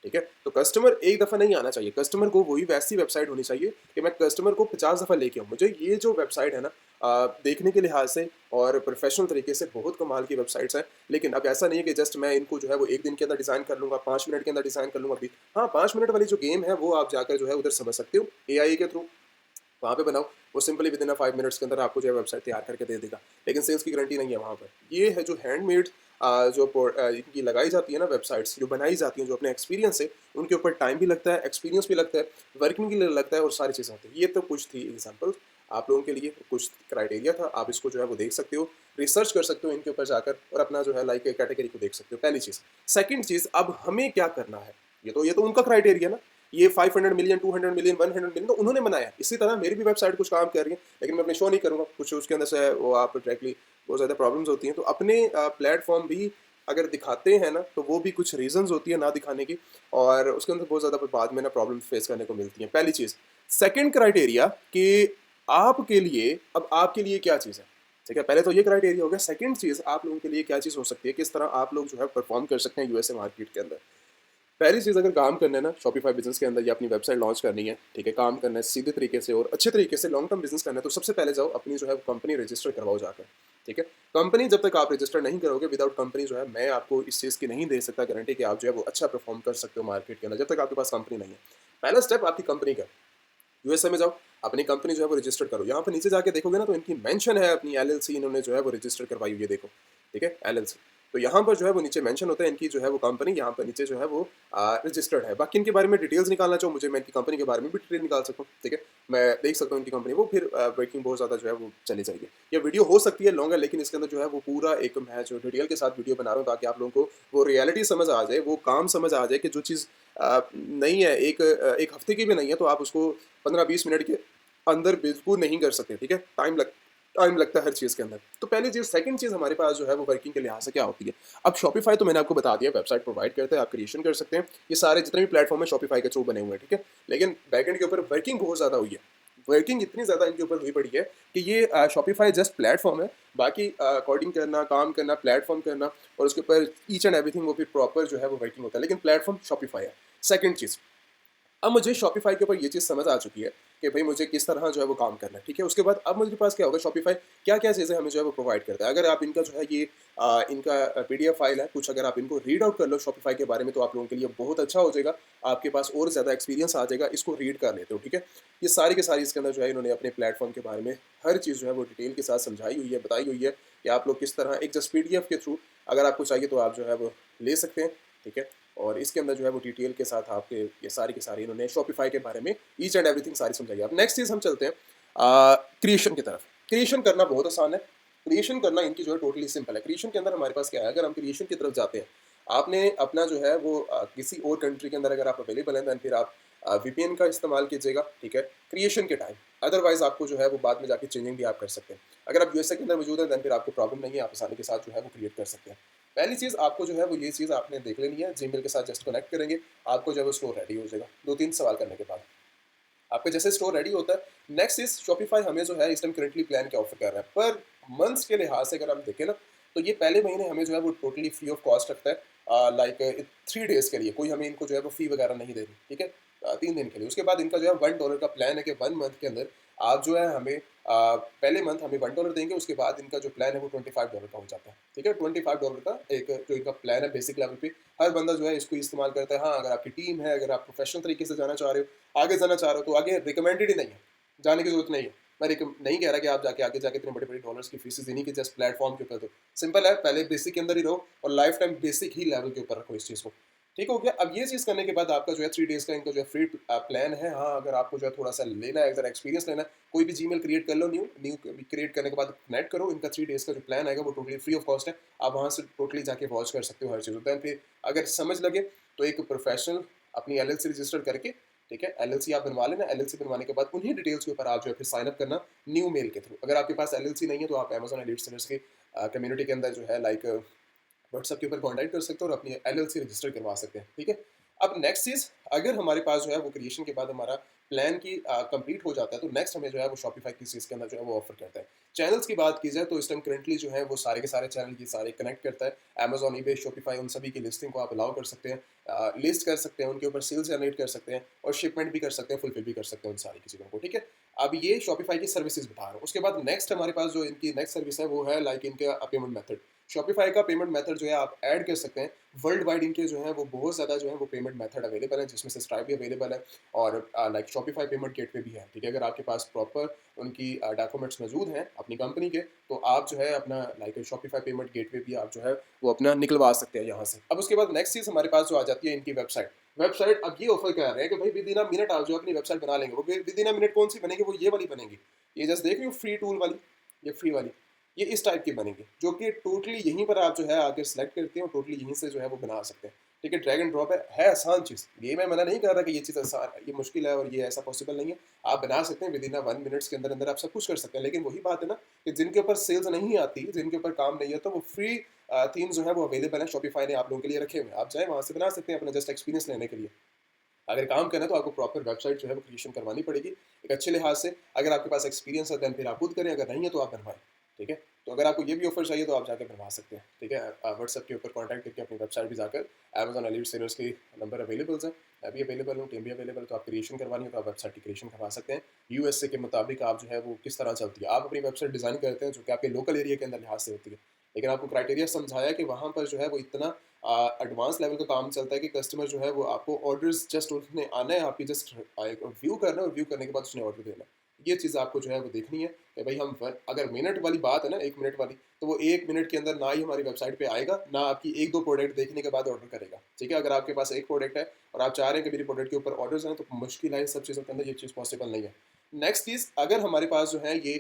ठीक है। तो कस्टमर एक दफ़ा नहीं आना चाहिए, कस्टमर को वही वैसी वेबसाइट होनी चाहिए कि मैं कस्टमर को 50 दफ़ा लेके आऊँ। मुझे ये जो वेबसाइट है ना देखने के लिहाज से और प्रोफेशनल तरीके से बहुत कमाल की वेबसाइट्स हैं, लेकिन अब ऐसा नहीं है कि जस्ट मैं इनको जो है वो एक दिन के अंदर डिज़ाइन कर लूँगा, 5 मिनट के अंदर डिज़ाइन कर लूँगा अभी। हाँ 5 मिनट वाली जो गेम है वो आप जाकर जो है उधर समझ सकते हो एआई के थ्रू, वहाँ पे बनाओ, वो सिंपली विद इन 5 मिनट्स के अंदर आपको जो है वेबसाइट तैयार करके दे देगा। लेकिन सेल्स की गारंटी नहीं है वहाँ पर। ये है जो हैंडमेड इनकी लगाई जाती है ना वेबसाइट्स, जो बनाई जाती हैं, जो अपने एक्सपीरियंस से, उनके ऊपर टाइम भी लगता है, एक्सपीरियंस भी लगता है, वर्किंग भी लगता है और सारी चीज़ें होती हैं। ये तो कुछ थी एग्जाम्पल आप लोगों के लिए, कुछ क्राइटेरिया था, आप इसको जो है वो देख सकते हो, रिसर्च कर सकते हो इनके ऊपर जाकर और अपना जो है लाइक कैटेगरी को देख सकते हो, पहली चीज़। सेकंड चीज़, अब हमें क्या करना है, ये तो उनका क्राइटेरिया ना, ये 500 मिलियन, 200 मिलियन, 100 मिलियन तो उन्होंने बनाया। इसी तरह मेरी भी वेबसाइट कुछ काम कर रही है, लेकिन मैं अपने शो नहीं करूँगा, कुछ उसके अंदर से वो आप डायरेक्टली बहुत ज़्यादा प्रॉब्लम्स होती हैं। तो अपने प्लेटफॉर्म भी अगर दिखाते हैं ना, तो वो भी कुछ रीजंस होती है ना दिखाने की, और उसके अंदर बहुत ज़्यादा फिर बाद में ना प्रॉब्लम फेस करने को मिलती है, पहली चीज़। सेकंड क्राइटेरिया कि आपके लिए, अब आपके लिए क्या चीज़ है, ठीक है। पहले तो ये क्राइटेरिया हो गया। सेकंड चीज़, आप लोगों के लिए क्या चीज़ हो सकती है, किस तरह आप लोग जो है परफॉर्म कर सकते हैं यूएसए मार्केट के अंदर। पहली चीज़, अगर काम करना है ना शॉपिफाई बिजनेस के अंदर या अपनी वेबसाइट लॉन्च करनी है, ठीक है, काम करना है सीधे तरीके से और अच्छे तरीके से लॉन्ग टर्म बिजनेस करना है, तो सबसे पहले जाओ अपनी जो है कंपनी रजिस्टर करवाओ जाकर, ठीक है। कंपनी जब तक आप रजिस्टर नहीं करोगे, विदाउट कंपनी जो है मैं आपको इस चीज़ की नहीं दे सकता गारंटी कि आप जो है वो अच्छा परफॉर्म कर सकते हो मार्केट के अंदर, जब तक आपके पास कंपनी नहीं है। पहला स्टेप आपकी कंपनी का, यूएसए में जाओ, अपनी कंपनी जो है वो रजिस्टर करो। यहाँ पर नीचे जाके देखोगे ना, तो इनकी मेंशन है अपनी एलएलसी, इन्होंने जो है वो रजिस्टर करवाई हुई है, देखो, ठीक है, एलएलसी। तो यहाँ पर जो है वो नीचे मेंशन होता है इनकी जो है वो कंपनी, यहाँ पर नीचे जो है वो रजिस्टर्ड है। बाकी इनके बारे में डिटेल्स निकालना चाहो मुझे, मैं इनकी कंपनी के बारे में भी डिटेल निकाल सकता हूँ, ठीक है। मैं देख सकता हूँ इनकी कंपनी, वो फिर वर्किंग बहुत ज़्यादा जो है वो चली जाएगी। ये वीडियो हो सकती है लॉन्ग है, लेकिन इसके अंदर जो है वो पूरा एक मैं जो डिटेल के साथ वीडियो बना रहा हूँ, ताकि आप लोगों को वो रियलिटी समझ आ जाए, वो काम समझ आ जाए कि जो चीज़ नहीं है, एक हफ्ते की भी नहीं है, तो आप उसको 15-20 मिनट के अंदर बिल्कुल नहीं कर सकते, ठीक है। टाइम लगता है हर चीज़ के अंदर। तो पहली चीज़। सेकंड चीज़ हमारे पास जो है वो वर्किंग के लिहाज से क्या होती है। अब शॉपिफाई तो मैंने आपको बता दिया, वेबसाइट प्रोवाइड करते हैं, आप क्रिएशन कर सकते हैं, ये सारे जितने भी प्लेटफॉर्म है शॉपिफाई के थ्रू बने हुए हैं, ठीक है। लेकिन बैकएंड के ऊपर वर्किंग बहुत ज़्यादा हुई है, वर्किंग इतनी ज़्यादा इनके ऊपर हुई पड़ी है कि ये शॉपिफाई जस्ट प्लेटफॉर्म है, बाकी कोडिंग करना, काम करना, प्लेटफॉर्म करना और उसके ऊपर ईच एंड एवरीथिंग वो भी प्रॉपर जो है वो वर्किंग होता है, लेकिन प्लेटफॉर्म शॉपिफाई है। सेकंड चीज़, अब मुझे शॉपिफाई के ऊपर ये चीज़ समझ आ चुकी है कि भाई मुझे किस तरह जो है वो काम करना है, ठीक है। उसके बाद अब मुझे पास क्या होगा, शॉपिफाई क्या क्या चीज़ें हमें जो है वो प्रोवाइड करता है। अगर आप इनका जो है ये इनका पीडीएफ फाइल है कुछ, अगर आप इनको रीड आउट कर लो शॉपिफाई के बारे में, तो आप लोगों के लिए बहुत अच्छा हो जाएगा, आपके पास और ज़्यादा एक्सपीरियंस आ जाएगा इसको रीड कर लेते हो, ठीक है। ये सारी की सारी इसके अंदर जो है इन्होंने अपने प्लेटफॉर्म के बारे में हर चीज़ जो है वो डिटेल के साथ समझाई हुई है, बताई हुई है कि आप लोग किस तरह एक जस्ट पीडीएफ के थ्रू अगर आपको चाहिए तो आप जो है वो ले सकते हैं, ठीक है। और इसके अंदर जो है वो डिटेल के साथ आपके ये सारी की सारी इन्होंने शॉपिफाई के बारे में ईच एंड एवरीथिंग सारी समझाई है। अब नेक्स्ट चीज़ हम चलते हैं क्रिएशन की तरफ। क्रिएशन करना बहुत आसान है, क्रिएशन करना इनकी जो है टोटली सिंपल है। क्रिएशन के अंदर हमारे पास क्या है, अगर हम क्रिएशन की तरफ जाते हैं, आपने अपना जो है वो किसी और कंट्री के अंदर अगर आप अवेलेबल हैं, then फिर आप वीपीएन का इस्तेमाल कीजिएगा, ठीक है, क्रिएशन के टाइम। अदरवाइज आपको जो है वो बाद में जाके चेंजिंग भी आप कर सकते हैं। अगर आप यूएसए के अंदर मौजूद हैं देन फिर आपको प्रॉब्लम नहीं है, आप आसानी के साथ जो है वो क्रिएट कर सकते हैं। पहली चीज़ आपको जो है वो ये चीज़ आपने देख लेनी है, जीमेल के साथ जस्ट कनेक्ट करेंगे, आपको जो है वो स्टोर रेडी हो जाएगा 2-3 सवाल करने के बाद। आपका जैसे स्टोर रेडी होता है, नेक्स्ट इज शॉपिफाई हमें जो है इस टाइम करंटली प्लान क्या ऑफर कर रहा है पर मंथ्स के लिहाज से अगर हम देखें ना, तो ये पहले महीने हमें जो है वो टोटली फ्री ऑफ कॉस्ट रखता है, लाइक 3 डेज के लिए कोई हमें इनको जो है वो फी वगैरह नहीं देनी, ठीक है, 3 दिन के लिए। उसके बाद इनका जो है $1 का प्लान है कि 1 मंथ के अंदर आप जो है हमें पहले मंथ हमें $1 देंगे, उसके बाद इनका जो प्लान है वो $25 का हो जाता है, ठीक है, $25 का एक जो इनका प्लान है बेसिक लेवल पे हर बंदा जो है इसको इस्तेमाल करता है। हाँ, अगर आपकी टीम है, अगर आप प्रोफेशनल तरीके से जाना चाह रहे हो, आगे जाना चाह रहे हो, तो आगे रिकमेंडेड ही नहीं है, जाने की जरूरत नहीं है। मैं नहीं कह रहा कि आप जाके आगे जाके इतने बड़े बड़े डॉलर्स की फीसेस देनी कि जस्ट प्लेटफॉर्म के ऊपर, तो सिंपल है, पहले बेसिक के अंदर ही रहो और लाइफ टाइम बेसिक ही लेवल के ऊपर रखो इस चीज़ को। ठीक हो गया। अब ये चीज़ करने के बाद आपका जो है 3 डेज का इनका जो है फ्री प्लान है। हाँ, अगर आपको जो है थोड़ा सा लेना है, अगर एक्सपीरियंस लेना है, कोई भी जीमेल क्रिएट कर लो, न्यू न्यू क्रिएट करने के बाद कनेक्ट करो, इनका 3 डेज का जो प्लान आएगा वो टोटली फ्री ऑफ कॉस्ट है। आप वहाँ से टोटली जाके वॉच कर सकते हो हर चीज़ होता है। फिर अगर समझ लगे तो एक प्रोफेशनल अपनी एलएलसी रजिस्टर करके, ठीक है, एलएलसी आप बनवा लेना। एलएलसी बनवाने के बाद उन्हीं डिटेल्स के ऊपर आप जो है फिर साइन अप करना न्यू मेल के थ्रू। अगर आपके पास एलएलसी नहीं है तो आप अमेजॉन एलीट सेलर्स के कम्युनिटी के अंदर जो है लाइक व्हाट्सएप के ऊपर कॉन्टैक्ट कर सकते हो और अपनी एलएलसी रजिस्टर करवा सकते हैं, ठीक है। अब नेक्स्ट चीज़, अगर हमारे पास जो है वो क्रिएशन के बाद हमारा प्लान की कंप्लीट हो जाता है, तो नेक्स्ट हमें जो है वो शॉपिफाई की चीज़ के अंदर जो है वो ऑफर करता है। चैनल्स की बात की जाए तो इस टाइम करंटली जो है वो सारे के सारे चैनल की सारे कनेक्ट करता है। अमेजॉन, ईबे, शॉपिफाई, उन सभी की लिस्टिंग को आप अलाउ कर सकते हैं, लिस्ट कर सकते हैं, उनके ऊपर सेल्स जनरेट कर सकते हैं और शिपमेंट भी कर सकते हैं, फुलफिल भी कर सकते हैं उन सारी की चीज़ों को, ठीक है। अब ये शॉपिफाई की सर्विसेज बता रहा हूँ। उसके बाद नेक्स्ट हमारे पास जो इनकी नेक्स्ट सर्विस है वो है लाइक इनका पेमेंट मेथड। शॉपिफाई का पेमेंट मेथड जो है आप ऐड कर सकते हैं। वर्ल्ड वाइड इनके जो है वो बहुत ज़्यादा जो है वो पेमेंट मेथड अवेलेबल है, जिसमें से स्ट्राइप भी अवेलेबल है और लाइक शॉपिफाई पेमेंट गेटवे भी है, ठीक है। अगर आपके पास प्रॉपर उनकी डॉक्यूमेंट्स मौजूद हैं अपनी कंपनी के, तो आप जो है अपना लाइक शॉपिफाई पेमेंट गेटवे भी आप जो है वो अपना निकलवा सकते हैं यहाँ से। अब उसके बाद नेक्स्ट चीज़ हमारे पास जो आ जाती है इनकी वेबसाइट। वेबसाइट अब ये ऑफर कर रहे हैं कि भाई विद इन अ मिनट आप जो अपनी वेबसाइट बना लेंगे। वो विद इन अ मिनट कौन सी बनेगी? वो ये वाली बनेगी, ये जस्ट देख रहे हो फ्री टूल वाली, ये फ्री वाली, ये इस टाइप की बनेगी, जो कि टोटली यहीं पर आप जो है आगे सेलेक्ट करते हैं और टोटली यहीं से जो है वो बना सकते हैं, ठीक है। ड्रैग एंड ड्रॉप है आसान चीज़। ये मैं मना नहीं कर रहा कि ये चीज़ आसान है, ये मुश्किल है और ये ऐसा पॉसिबल नहीं है। आप बना सकते हैं विद इन 1 मिनट्स के अंदर अंदर आप सब कुछ कर सकते हैं। लेकिन वही बात है ना कि जिनके ऊपर सेल्स नहीं आती, जिनके ऊपर काम नहीं है, तो वो फ्री थीम जो है वो अवेलेबल है, शॉपिफाई ने आप लोगों के लिए रखे हुए हैं। आप जाए वहाँ से बना सकते हैं अपना जस्ट एक्सपीरियंस लेने के लिए। अगर काम करना है तो आपको प्रॉपर वेबसाइट जो है वो क्रिएशन करवानी पड़ेगी एक अच्छे लिहाज से। अगर आपके पास एक्सपीरियंस है देन फिर आप खुद करें, अगर नहीं है तो आप बनवाएं, ठीक है। तो अगर आपको ये भी ऑफर चाहिए तो आप जाकर बनवा सकते हैं, ठीक है। व्हाट्सएप के ऊपर कॉन्टैक्ट करके अपनी वेबसाइट भी जाकर अमेजॉन एलीट सेलर्स की नंबर अवेलेबल है, मैं भी अवेलेबल हूँ, टीम भी अवेलेबल, तो आप क्रिएशन करवानी है तो आप वेबसाइट की क्रिएशन करवा सकते हैं। यूएसए के मुताबिक आप जो है वो किस तरह चलती है, आप अपनी वेबसाइट डिज़ाइन करते हैं जो कि आपके लोकल एरिया के अंदर लिहाज से होती है, लेकिन आपको क्राइटेरिया समझाया कि वहाँ पर जो है वो इतना एडवांस लेवल का काम चलता है कि कस्टमर जो है वो आपको ऑर्डर्स जस्ट उसने आना है, आपकी जस्ट व्यू करना है और व्यू करने के बाद उसने ऑर्डर देना है। ये चीज़ आपको जो है वो देखनी है कि भाई अगर मिनट वाली बात है ना, 1 मिनट वाली, तो वो 1 मिनट के अंदर ना ही हमारी वेबसाइट पे आएगा, ना आपकी 1-2 प्रोडक्ट देखने के बाद ऑर्डर करेगा, ठीक है। अगर आपके पास एक प्रोडक्ट है और आप चाह रहे हैं कि मेरी प्रोडक्ट के ऊपर ऑर्डर्स आए, तो मुश्किल है, इस सब चीज़ों के अंदर ये चीज़ पॉसिबल नहीं है। नेक्स्ट चीज़, अगर हमारे पास जो है ये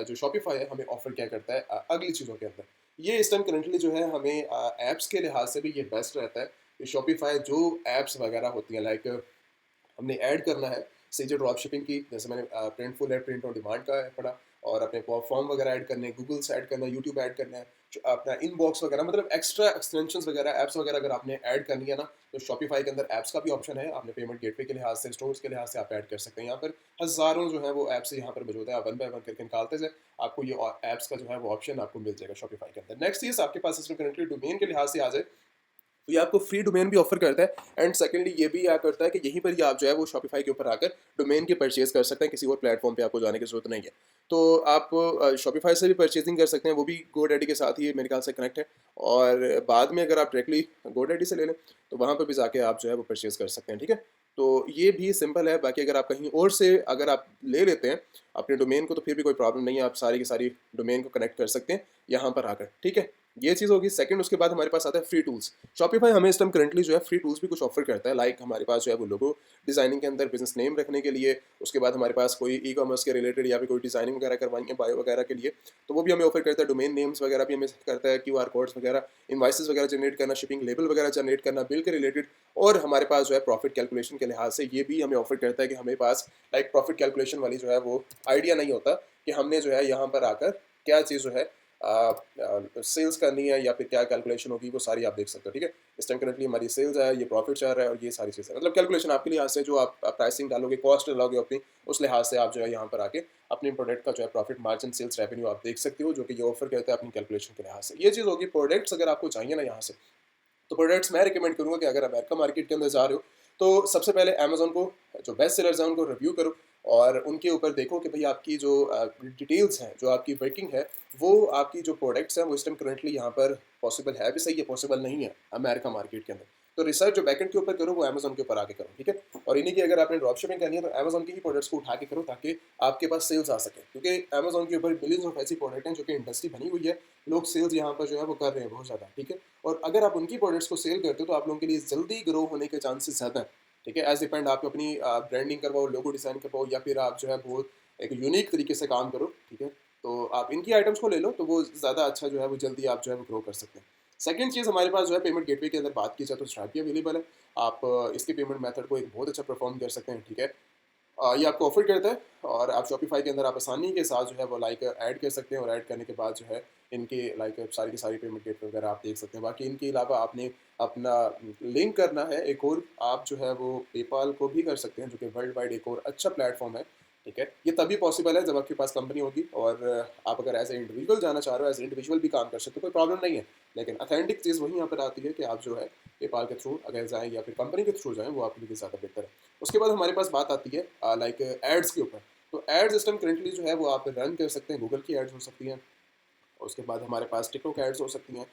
जो शॉपिफाई है हमें ऑफर क्या करता है अगली चीज़ों के अंदर, ये इस टाइम करंटली जो है हमें ऐप्स के लिहाज से भी ये बेस्ट रहता है। ये शॉपिफाई जो ऐप्स वगैरह होती हैं लाइक हमने ऐड करना है सीजर ड्रॉप शिपिंग की, जैसे मैंने प्रिंटफुल है, प्रिंट ऑन डिमांड का है पढ़ा, और अपने फॉर्म वगैरह ऐड करने हैं, गूगल से ऐड करना है, यूट्यूब ऐड करना है, अपना इनबॉक्स वगैरह, मतलब एक्स्ट्रा एक्सटेंशन वगैरह ऐप्स वगैरह अगर आपने ऐड करनी है ना, तो शॉपिफाई के अंदर ऐप्स का भी ऑप्शन है। आपने पेमेंट गेटवे के लिहाज से, स्टोर्स के लिहाज से आप ऐड कर सकते हैं। यहाँ पर हज़ारों जो है वो ऐप्स यहाँ पर मौजूद है, आप वन बाय वन करके निकालते जाए, आपको ये ऐप्स का जो है वो ऑप्शन आपको मिल जाएगा शॉपिफाई के अंदर। नेक्स्ट चीज़, आपके पास इसमें करेंटली डोमेन के लिहाज से आ जाए तो ये आपको फ्री डोमेन भी ऑफर करता है, एंड सेकेंडली ये भी क्या करता है कि यहीं पर ही आप जो है वो शॉपिफाई के ऊपर आकर डोमेन की परचेज कर सकते हैं, किसी और प्लेटफॉर्म पे आपको जाने की जरूरत नहीं है। तो आप शॉपिफाई से भी परचेजिंग कर सकते हैं, वो भी गोडैडी के साथ ही मेरे ख्याल से कनेक्ट है, और बाद में अगर आप डायरेक्टली गोडैडी से ले लें तो वहाँ पर भी जाके आप जो है वो परचेज कर सकते हैं, ठीक है। तो ये भी सिंपल है। बाकी अगर आप कहीं और से अगर आप ले लेते हैं अपने डोमेन को, तो फिर भी कोई प्रॉब्लम नहीं है, आप सारी की सारी डोमेन को कनेक्ट कर सकते हैं यहाँ पर आकर, ठीक है। ये चीज़ होगी। सेकंड, उसके बाद हमारे पास आता है फ्री टूल्स। शॉपिफाई हमें इस टाइम करंटली जो है फ्री टूल्स भी कुछ ऑफर करता है। लाइक हमारे पास जो है वो लोगो डिजाइनिंग के अंदर बिजनेस नेम रखने के लिए, उसके बाद हमारे पास कोई ई कॉमर्स के रिलेटेड या फिर कोई डिजाइनिंग वगैरह करवाएंगे बायो वगैरह के लिए, तो वो भी हमें ऑफर करता है। डोमेन नेम्स वगैरह भी हमें करता है, क्यूआर कोड्स वगैरह, इनवाइसेस वगैरह जनरेट करना, शिपिंग लेबल वगैरह जनरेट करना, बिल के रिलेटेड। और हमारे पास जो है प्रॉफिट कैलकुलेशन के लिहाज से ये भी हमें ऑफर करता है कि हमें पास लाइक प्रॉफिट कैलकुलेशन वाली जो है वो आइडिया नहीं होता कि हमने जो है यहाँ पर आकर क्या चीज़ जो है सेल्स करनी है या फिर क्या कैलकुलेशन होगी, वो सारी आप देख सकते हो। ठीक है, इस टाइम करंटली हमारी सेल्स है, ये प्रॉफिट चल रहा है और ये सारी चीज़ें मतलब कैलकुलेशन आपके लिहाज से जो आप प्राइसिंग डालोगे, कॉस्ट डालोगे अपनी, उस लिहाज से आप जो है यहाँ पर आके अपने प्रोडक्ट का जो है प्रॉफिट मार्जिन सेल्स रेवेन्यू आप देख सकते हो, जो कि ये ऑफर करता है अपनी कैलकुलेशन के लिहाज से। ये चीज़ होगी। प्रोडक्ट्स अगर आपको चाहिए ना यहाँ से, तो प्रोडक्ट्स मैं रिकमेंड करूँगा कि अगर अमेरिका मार्केट के अंदर जा रहे हो, तो सबसे पहले अमेजोन को, जो बेस्ट सेलर्स हैं उनको रिव्यू करो और उनके ऊपर देखो कि भाई आपकी जो डिटेल्स हैं, जो आपकी वर्किंग है, वो आपकी जो प्रोडक्ट्स हैं वो इस टाइम करंटली यहाँ पर पॉसिबल है भी सही है, पॉसिबल नहीं है अमेरिका मार्केट के अंदर। तो रिसर्च जो बैकेंड के ऊपर करो वो अमेजोन के ऊपर आके करो। ठीक है, और इन्हीं की अगर आपने ड्रॉप शिपिंग करनी है तो अमेजोन की ही प्रोडक्ट्स को उठा के करो, ताकि आपके पास सेल्स आ सके, क्योंकि अमेजोन के ऊपर बिलियंस ऑफ ऐसी प्रोडक्ट हैं जो कि इंडस्ट्री बनी हुई है, लोग सेल्स यहाँ पर जो है वो कर रहे हैं बहुत ज़्यादा। ठीक है, और अगर आप उनकी प्रोडक्ट्स को सेल करते हो तो आप लोगों के लिए जल्दी ग्रो होने के चांसेस ज़्यादा हैं। ठीक है, एज डिपेंड आप अपनी ब्रांडिंग करवाओ, लोगो डिज़ाइन करवाओ, या फिर आप जो है बहुत एक यूनिक तरीके से काम करो। ठीक है, तो आप इनकी आइटम्स को ले लो, तो वो ज़्यादा अच्छा जो है वो जल्दी आप जो है वो ग्रो कर सकते हैं। सेकंड चीज़ हमारे पास जो है पेमेंट गेटवे के अंदर बात की जाए तो स्ट्राइप भी अवेलेबल है। आप इसके पेमेंट मेथड को एक बहुत अच्छा परफॉर्म कर सकते हैं। ठीक है, ये आपको ऑफर करता है और आप शॉपिफाई के अंदर आप आसानी के साथ जो है वो लाइक ऐड कर सकते हैं, और ऐड करने के बाद जो है इनके लाइक सारी की सारी पेमेंट गेट वगैरह आप देख सकते हैं। बाकी इनके अलावा आपने अपना लिंक करना है एक और, आप जो है वो पेपाल को भी कर सकते हैं, जो कि वर्ल्ड वाइड एक और अच्छा प्लेटफॉर्म है। ठीक है, ये तभी पॉसिबल है जब आपके पास कंपनी होगी, और आप अगर एज ए इंडिविजुअल जाना चाह रहे हो, एज ए इंडिविजुअल भी काम कर सकते हो, कोई प्रॉब्लम नहीं है। लेकिन अथेंटिक चीज़ वहीं यहाँ पर आती है कि आप जो है पेपाल के थ्रू अगर जाएँ या फिर कंपनी के थ्रू जाएँ, वो आपके लिए ज़्यादा बेहतर है। उसके बाद हमारे पास बात आती है लाइक एड्स के ऊपर। तो एड सिस्टम करंटली जो है वो आप रन कर सकते हैं, गूगल की एड्स हो सकती हैं, उसके बाद हमारे पास टिकटॉक एड्स हो सकती हैं,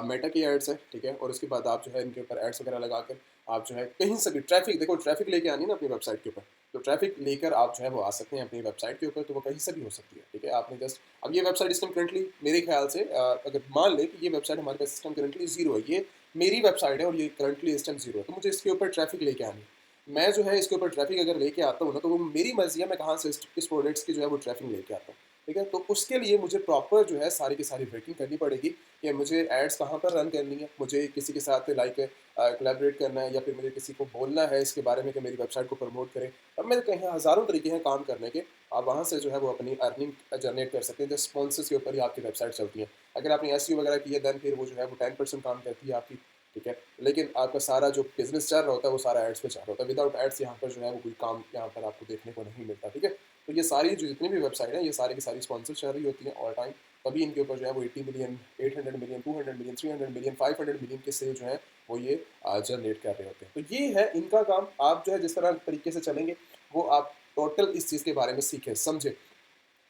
मेटा की एड्स है। ठीक है, और उसके बाद आप जो है इनके ऊपर एड्स वगैरह लगाकर आप जो है कहीं से भी ट्रैफिक, देखो ट्रैफिक लेके आनी है ना अपनी वेबसाइट के ऊपर, तो ट्रैफिक लेकर आप जो है वो आ सकते हैं अपनी वेबसाइट के ऊपर, तो वो कहीं से भी हो सकती है। ठीक है, आपने जस्ट अब ये वेबसाइट इस टाइम करंटली मेरे ख्याल से अगर मान ले कि ये वेबसाइट हमारे पास सिस्टम करंटली जीरो है, ये मेरी वेबसाइट है और ये करंटली इस टाइम जीरो है, तो मुझे इसके ऊपर ट्रैफिक लेके आनी है। मैं जो है इसके ऊपर ट्रैफिक अगर लेके आता हूँ ना, तो वो मेरी मर्जी है मैं कहाँ से इस प्रोडक्ट्स की जो है वो ट्रैफिक लेके आता हूँ। ठीक है, तो उसके लिए मुझे प्रॉपर जो है सारी की सारी वर्किंग करनी पड़ेगी कि मुझे एड्स कहाँ पर रन करनी है, मुझे किसी के साथ लाइक कोलैबोरेट करना है, या फिर मुझे किसी को बोलना है इसके बारे में कि मेरी वेबसाइट को प्रमोट करें। अब मेरे कहीं हज़ारों तरीके हैं काम करने के, आप वहाँ से जो है वो अपनी अर्निंग जनरेट कर सकते हैं, जस्ट स्पॉन्सर्स के ऊपर ही आपकी वेबसाइट चलती है। अगर आपने एसईओ वगैरह की है, देन फिर वो जो है वो 10% काम करती है आपकी। ठीक है, लेकिन आपका सारा जो बिजनेस चल रहा होता है वो सारा एड्स पे चल रहा होता है। विदाउट एड्स यहाँ पर जो है वो कोई काम यहाँ पर आपको देखने को नहीं मिलता। ठीक है, तो ये सारी जो जितनी भी वेबसाइट है, ये सारी की सारी स्पॉन्सर चल रही होती हैं ऑल टाइम, तभी इनके ऊपर जो है वो 80 million, 800 million, 200 million, 300 million, 500 million के सेल जो है वो ये जनरेट कर रहे होते हैं। तो ये है इनका काम। आप जो है जिस तरह तरीके से चलेंगे, वो आप टोटल इस चीज़ के बारे में सीखें, समझे।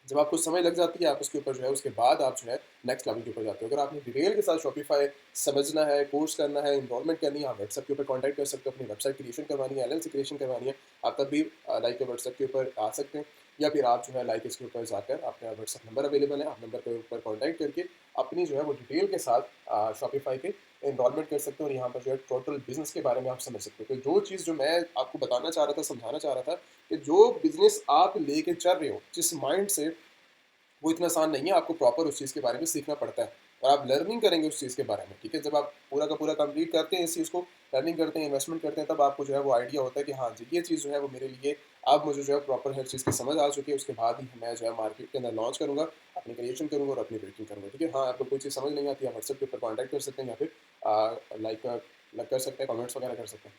जब आपको समय लग जाती है, आप उसके ऊपर जो है उसके बाद आप जो है नेक्स्ट लेवल के ऊपर जाते हो। अगर आपने डिटेल के साथ शॉपिफाई समझना है, कोर्स करना है, इन्वॉल्वमेंट करनी है, आप व्हाट्सएप के ऊपर कांटेक्ट कर सकते हो। अपनी वेबसाइट क्रिएशन करवानी है, एलएलसी क्रिएशन करवानी है, आप तब भी लाइक व्हाट्सएप के ऊपर आ सकते हैं, या फिर आप जो है लाइक इसके ऊपर जाकर अपना व्हाट्सएप नंबर अवेलेबल है, आप नंबर के ऊपर कॉन्टैक्ट करके अपनी जो है वो डिटेल के साथ शॉपिफाई के इन्वॉल्वमेंट कर सकते हो, और यहाँ पर जो है टोटल बिजनेस के बारे में आप समझ सकते हो। तो जो चीज़ जो मैं आपको बताना चाह रहा था, समझाना चाह रहा था, कि जो बिजनेस आप लेके चल रहे हो, जिस माइंड से, वो इतना आसान नहीं है। आपको प्रॉपर उस चीज़ के बारे में सीखना पड़ता है, और आप लर्निंग करेंगे उस चीज़ के बारे में। ठीक है, जब आप पूरा का पूरा कंप्लीट करते हैं इस चीज़ को, लर्निंग करते हैं, इन्वेस्टमेंट करते हैं, तब आपको जो है वो आइडिया होता है कि हाँ जी, ये चीज़ जो है वो मेरे लिए, अब मुझे जो है प्रॉपर हर चीज़ की समझ आ चुकी है। उसके बाद ही मैं जो है मार्केट के अंदर लॉन्च करूँगा, अपनी क्रिएशन करूँगा और अपनी रेटिंग करूँगा। ठीक है, हाँ, आपको कोई चीज़ समझ नहीं आती, आप व्हाट्सएप के ऊपर कॉन्टैक्ट कर सकते हैं, या फिर लाइक कर सकते हैं, कमेंट्स वगैरह कर सकते हैं।